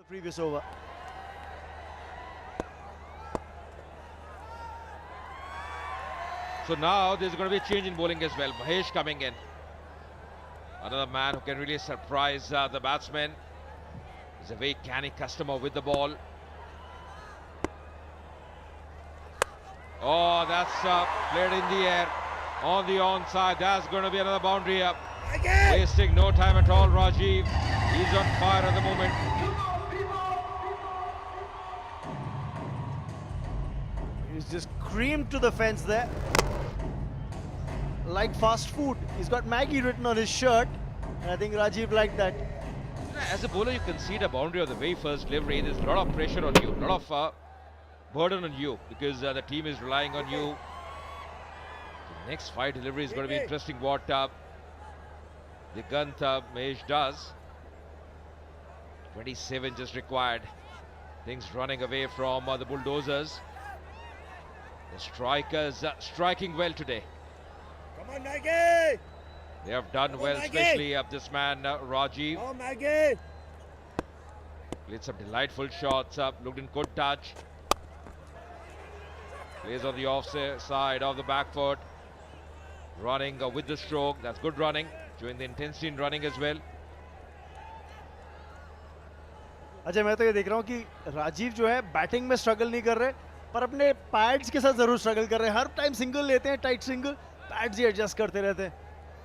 the previous over. So now there's going to be a change in bowling as well. Mahesh coming in. Another man who can really surprise the batsman. He's a very canny customer with the ball. Oh, that's played in the air on the onside. That's going to be another boundary up. Wasting no time at all, Rajiv. He's on fire at the moment. He's just creamed to the fence there. Like fast food. He's got Maggie written on his shirt. And I think Rajiv liked that. As a bowler, you concede a boundary on the very first delivery. There's a lot of pressure on you, a lot of burden on you because the team is relying on you. The next 5 deliveries is going to be interesting what Digant Mahesh does. 27 just required. Things running away from the Bulldozers. The strikers striking well today. Come on, Maggie! They have done well, especially this man Rajiv. Oh, Maggie! Played some delightful shots up, looked in good touch. Plays on the offside side of the back foot. Running with the stroke, that's good running. Showing the intensity in running as well. अच्छा मैं तो ये देख रहा हूँ कि राजीव जो है बैटिंग में स्ट्रगल नहीं कर रहे पर अपने पैड्स के साथ जरूर स्ट्रगल कर रहे हैं. हर टाइम सिंगल लेते हैं, टाइट सिंगल, पैड्स ही एडजस्ट करते रहते हैं.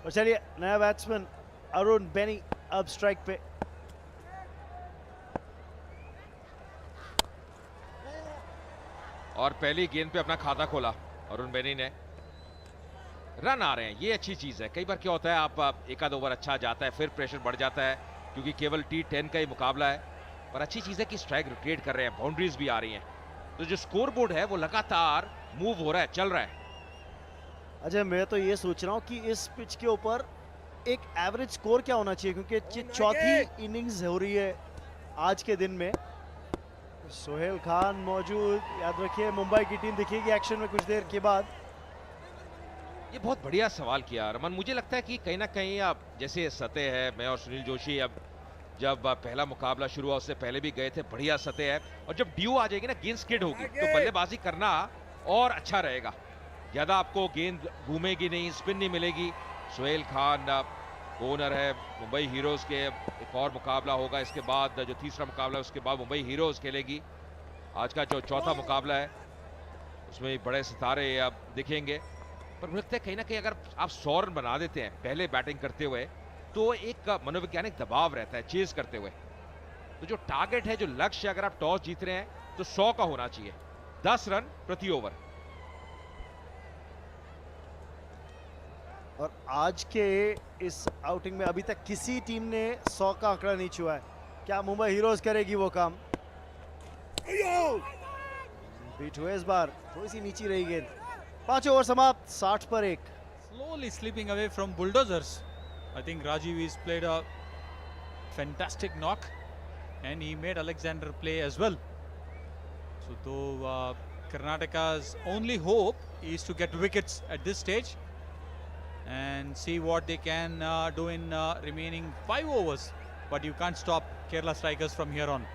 और चलिए नया बैट्समैन अरुण बेनी अब स्ट्राइक पे. और पहली गेंद पे अपना खाता खोला अरुण बेनी ने. रन आ रहे हैं, ये अच्छी चीज है. कई बार क्या होता है आप एक आध ओवर अच्छा जाता है फिर प्रेशर बढ़ जाता है क्योंकि केवल T10 का ही मुकाबला है. पर अच्छी चीज है कि स्ट्राइक रोटेट कर रहे हैं, बाउंड्रीज भी आ रही हैं. तो जो स्कोर बोर्ड है वो लगातार मूव हो रहा है, चल रहा है. अच्छा मैं तो ये सोच रहा हूँ कि इस पिच के ऊपर एक एवरेज स्कोर क्या होना चाहिए क्योंकि चौथी इनिंग्स हो रही है आज के दिन में. सोहेल खान मौजूद, याद रखिए मुंबई की टीम दिखेगी एक्शन में कुछ देर के बाद. ये बहुत बढ़िया सवाल किया रमन. मुझे लगता है कि कहीं ना कहीं अब जैसे सतह है, मैं और सुनील जोशी अब जब पहला मुकाबला शुरू हुआ उससे पहले भी गए थे, बढ़िया सतह है. और जब ड्यू आ जाएगी ना, गेंद स्किड होगी तो बल्लेबाजी करना और अच्छा रहेगा. ज्यादा आपको गेंद घूमेगी नहीं, स्पिन नहीं मिलेगी. सोहेल खान ओनर है मुंबई हीरोज के. एक और मुकाबला होगा इसके बाद, जो तीसरा मुकाबला है उसके बाद मुंबई हीरोज खेलेगी. आज का जो चौथा मुकाबला है उसमें बड़े सितारे अब दिखेंगे. पर मुझे लगता है कहीं ना कहीं अगर आप 100 रन बना देते हैं पहले बैटिंग करते हुए तो एक मनोवैज्ञानिक दबाव रहता है चेज करते हुए. तो जो टारगेट है, जो लक्ष्य, अगर आप टॉस जीत रहे हैं तो 100 का होना चाहिए. 10 रन प्रति ओवर. और आज के इस आउटिंग में अभी तक किसी टीम ने 100 का आंकड़ा नहीं छुआ है. क्या मुंबई हीरोज करेगी वो काम? बीट हुए इस बार, थोड़ी सी नीची रही गेंद. 5 ओवर समाप्त, 60 पर 1. Slowly slipping away from Bulldozers. I think Rajiv has played a fantastic knock and he made Alexander play as well. So though Karnataka's only hope is to get wickets at this stage and see what they can do in remaining 5 overs. But you can't stop Kerala strikers from here on.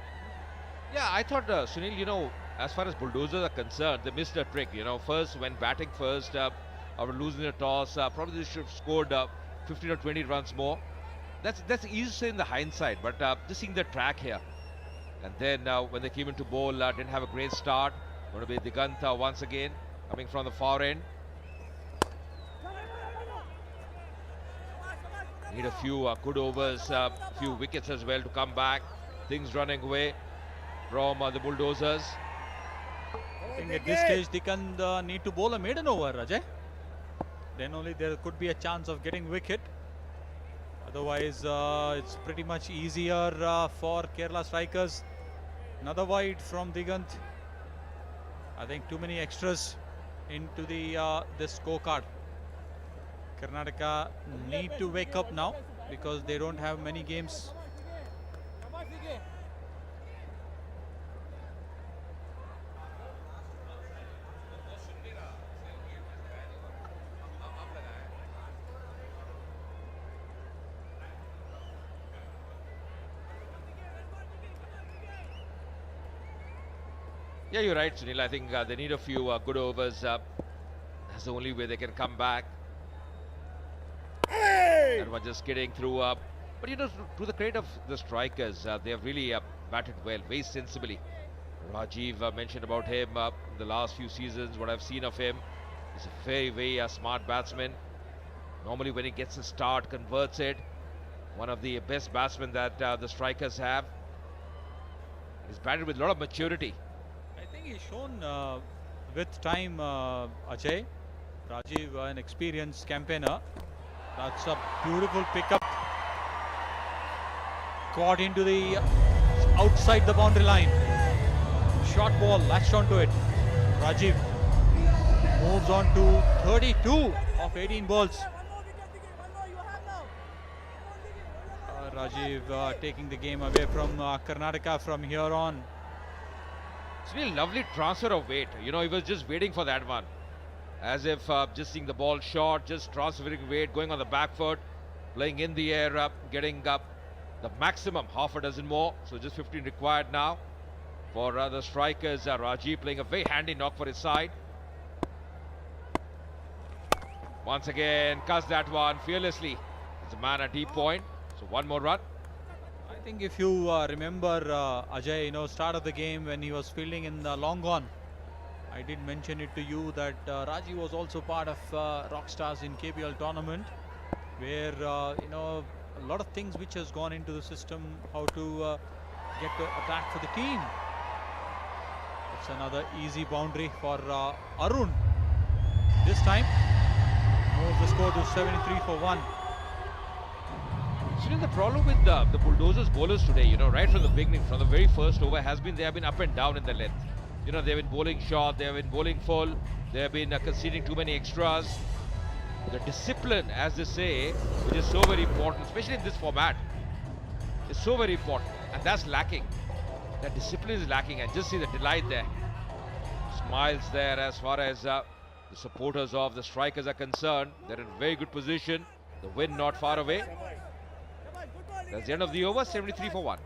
Yeah, I thought Sunil, as far as Bulldozers are concerned, they missed a trick. First when batting first, after losing the toss, probably they should have scored 15 or 20 runs more. That's easy to say in the hindsight, but just seeing the track here. And then when they came into bowl, didn't have a great start. Going to be Digant once again, coming from the far end. Need a few good overs, few wickets as well to come back. Things running away from the Bulldozers. I think at this stage they can need to bowl a maiden over, Ajay. Then only there could be a chance of getting wicket. Otherwise, it's pretty much easier for Kerala strikers. Another wide from Digant. I think too many extras into the this scorecard. Karnataka need to wake up now because they don't have many games. Yeah, you're right, Sunil. I think they need a few good overs. That's the only way they can come back. Hey! That was just getting through. But you know, to the credit of the strikers, they have really batted well, very sensibly. Rajiv mentioned about him in the last few seasons. What I've seen of him, he's a very, very smart batsman. Normally, when he gets a start, converts it. One of the best batsmen that the strikers have. He's batted with a lot of maturity. I think he's shown with time, Ajay. Rajiv, an experienced campaigner. That's a beautiful pickup. Caught into the outside the boundary line. Short ball latched onto it. Rajiv moves on to 32 of 18 balls. Rajiv taking the game away from Karnataka from here on. It's really lovely transfer of weight. You know, he was just waiting for that one. As if just seeing the ball short, just transferring weight, going on the back foot, playing in the air, getting up the maximum, half a dozen more. So just 15 required now for the strikers. Rajiv playing a very handy knock for his side. Once again, cuts that one fearlessly. It's a man at deep point. So one more run. I think if you remember Ajay, you know, start of the game when he was fielding in the long on, I did mention it to you that Rajiv was also part of Rockstars in KPL tournament, where you know, a lot of things which has gone into the system, how to get the attack for the team. It's another easy boundary for Arun. This time moves the score to 73 for 1. So the problem with the Bulldozers bowlers today, you know, right from the beginning, from the very first over, has been they have been up and down in the length. You know, they've been bowling short, they have been bowling full, they have been conceding too many extras. The discipline, as they say, which is so very important, especially in this format, is so very important, and that's lacking. That discipline is lacking, and just see the delight there. Smiles there as far as the supporters of the strikers are concerned. They're in a very good position. The win not far away. That's the end of the over, 73 for 1.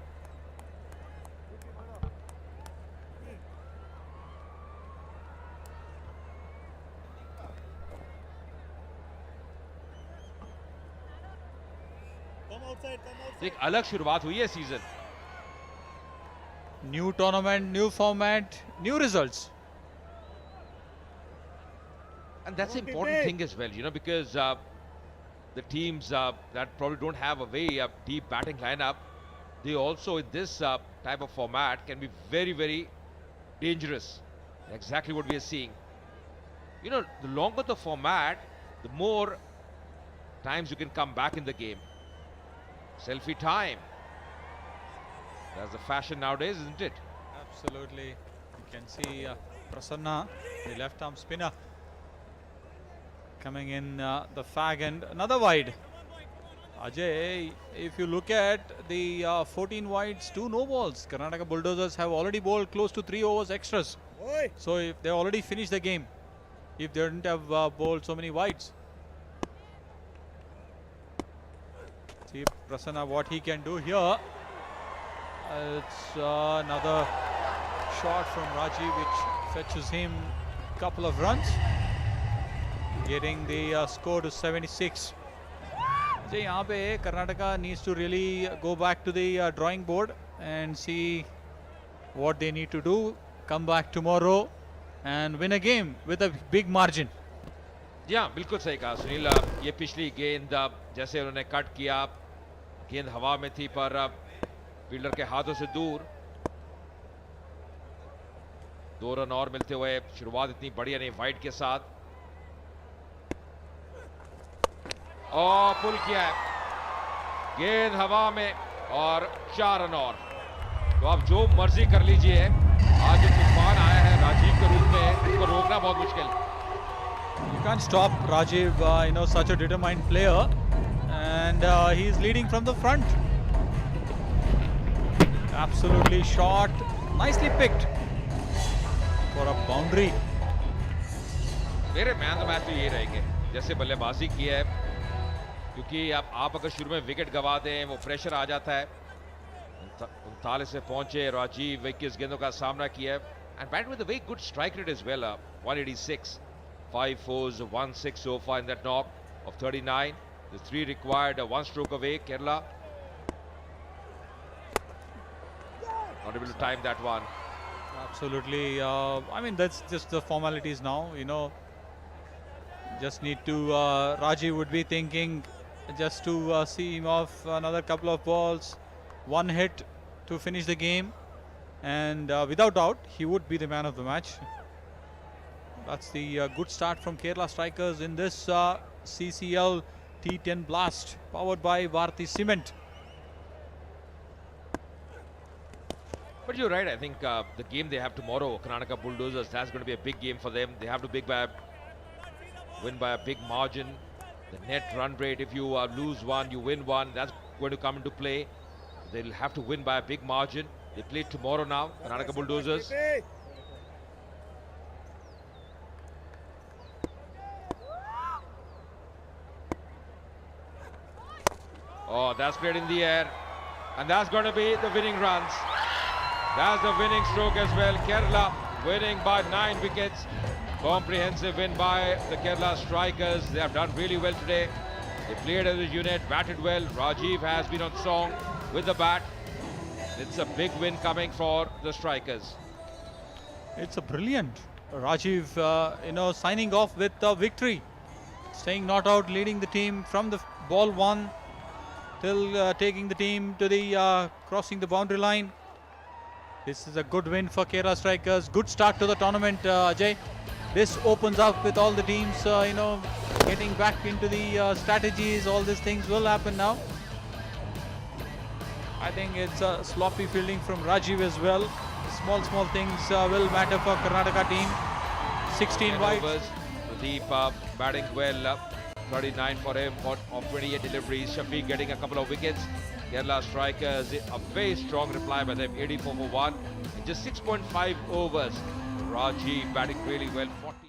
एक अलग शुरुआत हुई है season. New tournament, new format, new results. And that's the important thing as well, you know, because the teams that probably don't have a very deep batting lineup, they also in this type of format can be very, very dangerous. Exactly what we are seeing. You know, the longer the format, the more times you can come back in the game. Selfie time. That's the fashion nowadays, isn't it? Absolutely. You can see Prasanna, the left arm spinner, coming in the fag and another wide. Ajay, if you look at the 14 wides, 2 no balls. Karnataka Bulldozers have already bowled close to 3 overs extras. Oi! So if they already finished the game, if they didn't have bowled so many wides. See Prasanna what he can do here. It's another shot from Rajiv which fetches him a couple of runs, getting the score to 76. See, यहाँ पे Karnataka needs to really go back to the drawing board and see what they need to do. Come back tomorrow and win a game with a big margin. हाँ, बिल्कुल सही कहा सुनील. ये पिछली गेंद जैसे उन्होंने कट किया, गेंद हवा में थी पर फील्डर के हाथों से दूर. 2 रन और मिलते हुए शुरुआत इतनी बढ़िया नहीं वाइड के साथ. और पुल किया है, गेंद हवा में और 4 रन और. तो आप जो मर्जी कर लीजिए, आज जो तूफान आया है राजीव के रूप में, उसको रोकना बहुत मुश्किल. You can't stop Rajiv, you know, such a determined player, and he's leading from the front. Absolutely short, nicely picked for a boundary. मेरे मैन द मैच तो ये रहेंगे जैसे बल्लेबाजी की है, क्योंकि आप अगर शुरू में विकेट गवा दें वो प्रेशर आ जाता है. 39 पे पहुंचे राजीव, 21 गेंदों का सामना किया है. and batted with a very good strike rate as well. 186, 5 fours, 1 6 so far in that knock of 39. The 3 required, 1 stroke away. Kerala not able to time that one. Absolutely. I mean, that's just the formalities now. You know, just need to. Rajiv would be thinking just to see him off another couple of balls, 1 hit to finish the game, and without doubt he would be the man of the match. That's the good start from Kerala strikers in this CCL T10 Blast powered by Bharati Cement. But you're right, I think the game they have tomorrow, Karnataka Bulldozers, that's going to be a big game for them. They have to win by a big margin. The net run rate, if you lose one, you win one, that's going to come into play. They'll have to win by a big margin. They play tomorrow now, Karnataka Bulldozers. Oh, that's played in the air. And that's going to be the winning runs. That's the winning stroke as well. Kerala winning by 9 wickets. Comprehensive win by the Kerala strikers. They have done really well today. They played as a unit, batted well. Rajiv has been on song with the bat. It's a big win coming for the strikers. It's a brilliant Rajiv, you know, signing off with the victory, staying not out, leading the team from the ball 1 till taking the team to the crossing the boundary line. This is a good win for Kerala strikers. Good start to the tournament, Ajay. This opens up with all the teams, you know, getting back into the strategies. All these things will happen now. I think it's a sloppy fielding from Rajiv as well. Small things will matter for Karnataka team. 16 wide. Overs. Pradeep batting well. 39 for him of 28 deliveries. Shafiq getting a couple of wickets. Kerala strikers, a very strong reply by them. 84 for 1 in just 6.5 overs. Rajiv batting really well. 40